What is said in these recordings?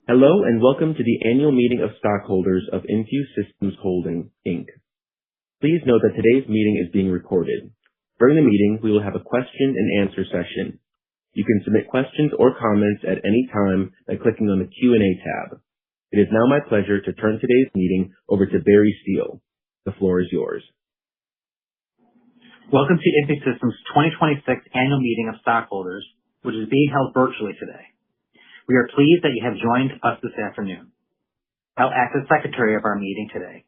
Hello, and welcome to the annual meeting of stockholders of InfuSystem Holdings, Inc. Please note that today's meeting is being recorded. During the meeting, we will have a question and answer session. You can submit questions or comments at any time by clicking on the Q&A tab. It is now my pleasure to turn today's meeting over to Barry Steele. The floor is yours. Welcome to InfuSystem's 2026 annual meeting of stockholders, which is being held virtually today. We are pleased that you have joined us this afternoon. I'll act as secretary of our meeting today.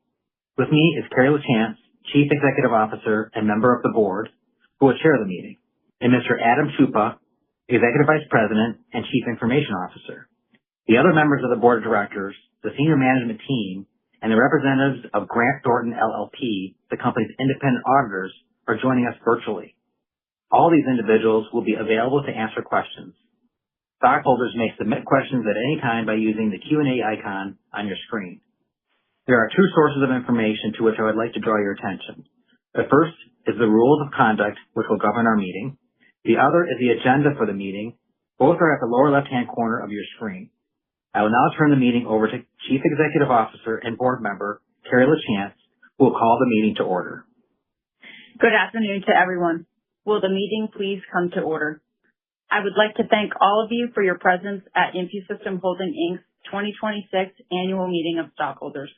With me is Carrie LaChance, Chief Executive Officer and member of the board, who will chair the meeting, and Mr. Adam Chupa, Executive Vice President and Chief Information Officer. The other members of the board of directors, the senior management team, and the representatives of Grant Thornton LLP, the company's independent auditors, are joining us virtually. All these individuals will be available to answer questions. Stockholders may submit questions at any time by using the Q&A icon on your screen. There are two sources of information to which I would like to draw your attention. The first is the rules of conduct which will govern our meeting. The other is the agenda for the meeting. Both are at the lower left-hand corner of your screen. I will now turn the meeting over to Chief Executive Officer and board member, Carrie LaChance, who will call the meeting to order. Good afternoon to everyone. Will the meeting please come to order? I would like to thank all of you for your presence at InfuSystem Holdings, Inc.'s 2026 annual meeting of stockholders.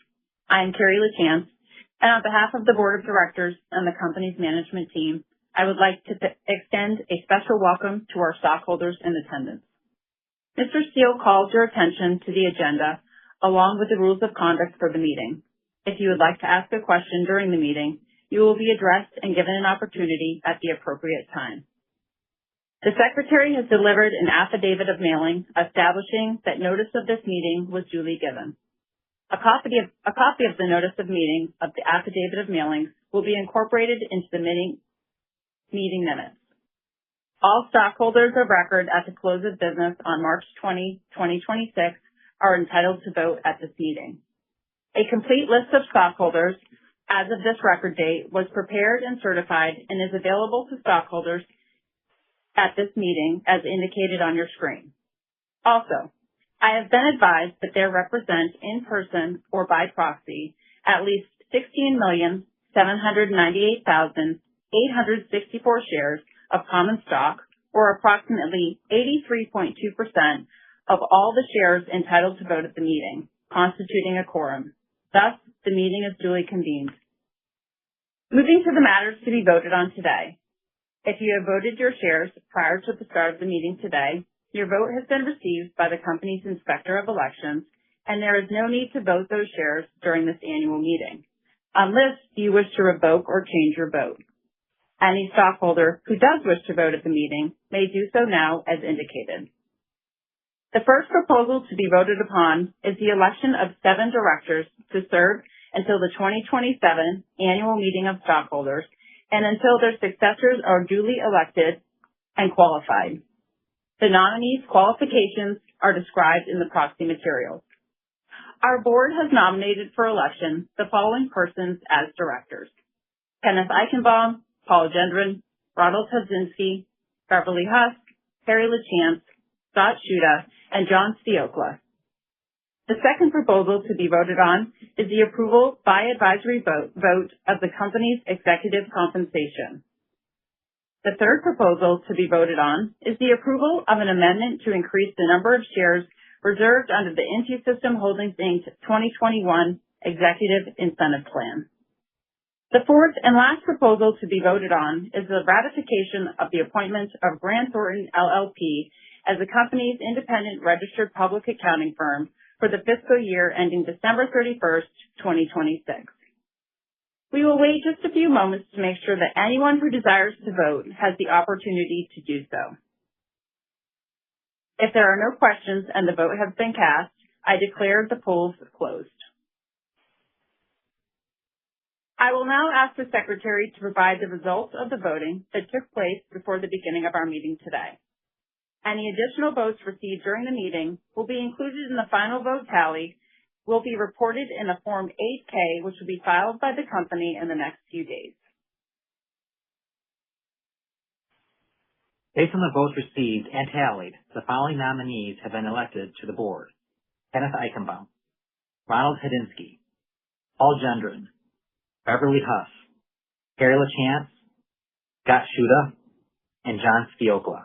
I am Carrie LaChance, and on behalf of the board of directors and the company's management team, I would like to extend a special welcome to our stockholders in attendance. Mr. Steele calls your attention to the agenda along with the rules of conduct for the meeting. If you would like to ask a question during the meeting, you will be addressed and given an opportunity at the appropriate time. The secretary has delivered an affidavit of mailing establishing that notice of this meeting was duly given. A copy of the notice of meeting of the affidavit of mailing will be incorporated into the meeting minutes. All stockholders of record at the close of business on March 20, 2026 are entitled to vote at this meeting. A complete list of stockholders as of this record date was prepared and certified and is available to stockholders at this meeting as indicated on your screen. Also, I have been advised that there represent in person or by proxy at least 16,798,864 shares of common stock, or approximately 83.2% of all the shares entitled to vote at the meeting, constituting a quorum. Thus, the meeting is duly convened. Moving to the matters to be voted on today. If you have voted your shares prior to the start of the meeting today, your vote has been received by the company's Inspector of Elections, and there is no need to vote those shares during this annual meeting, unless you wish to revoke or change your vote. Any stockholder who does wish to vote at the meeting may do so now as indicated. The first proposal to be voted upon is the election of 7 directors to serve until the 2027 annual meeting of stockholders and until their successors are duly elected and qualified. The nominees' qualifications are described in the proxy materials. Our board has nominated for election the following persons as directors: Kenneth Eichenbaum, Paul Gendron, Ronald Hodzinski, Beverly Husk, Carrie LaChance, Scott Shuda, and John Stiokla. The second proposal to be voted on is the approval by advisory vote of the company's executive compensation. The third proposal to be voted on is the approval of an amendment to increase the number of shares reserved under the InfuSystem Holdings, Inc. 2021 Executive Incentive Plan. The fourth and last proposal to be voted on is the ratification of the appointment of Grant Thornton LLP as the company's independent registered public accounting firm for the fiscal year ending December 31st, 2026. We will wait just a few moments to make sure that anyone who desires to vote has the opportunity to do so. If there are no questions and the vote has been cast, I declare the polls closed. I will now ask the secretary to provide the results of the voting that took place before the beginning of our meeting today. Any additional votes received during the meeting will be included in the final vote tally, will be reported in a Form 8-K, which will be filed by the company in the next few days. Based on the votes received and tallied, the following nominees have been elected to the board: Kenneth Eichenbaum, Ronald Hedinsky, Paul Gendron, Beverly Huss, Harry LaChance, Scott Schuda, and John Spiokla.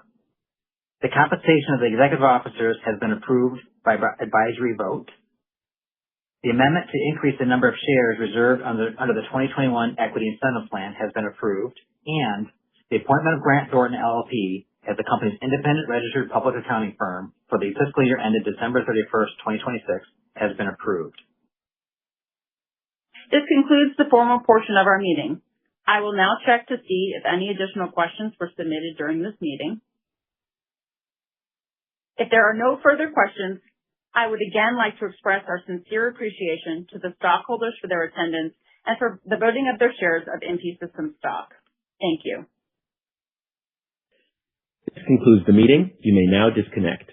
The compensation of the executive officers has been approved by advisory vote. The amendment to increase the number of shares reserved under the 2021 Equity Incentive Plan has been approved, and the appointment of Grant Thornton LLP as the company's independent registered public accounting firm for the fiscal year ended December 31st, 2026 has been approved. This concludes the formal portion of our meeting. I will now check to see if any additional questions were submitted during this meeting. If there are no further questions, I would again like to express our sincere appreciation to the stockholders for their attendance and for the voting of their shares of InfuSystem stock. Thank you. This concludes the meeting. You may now disconnect.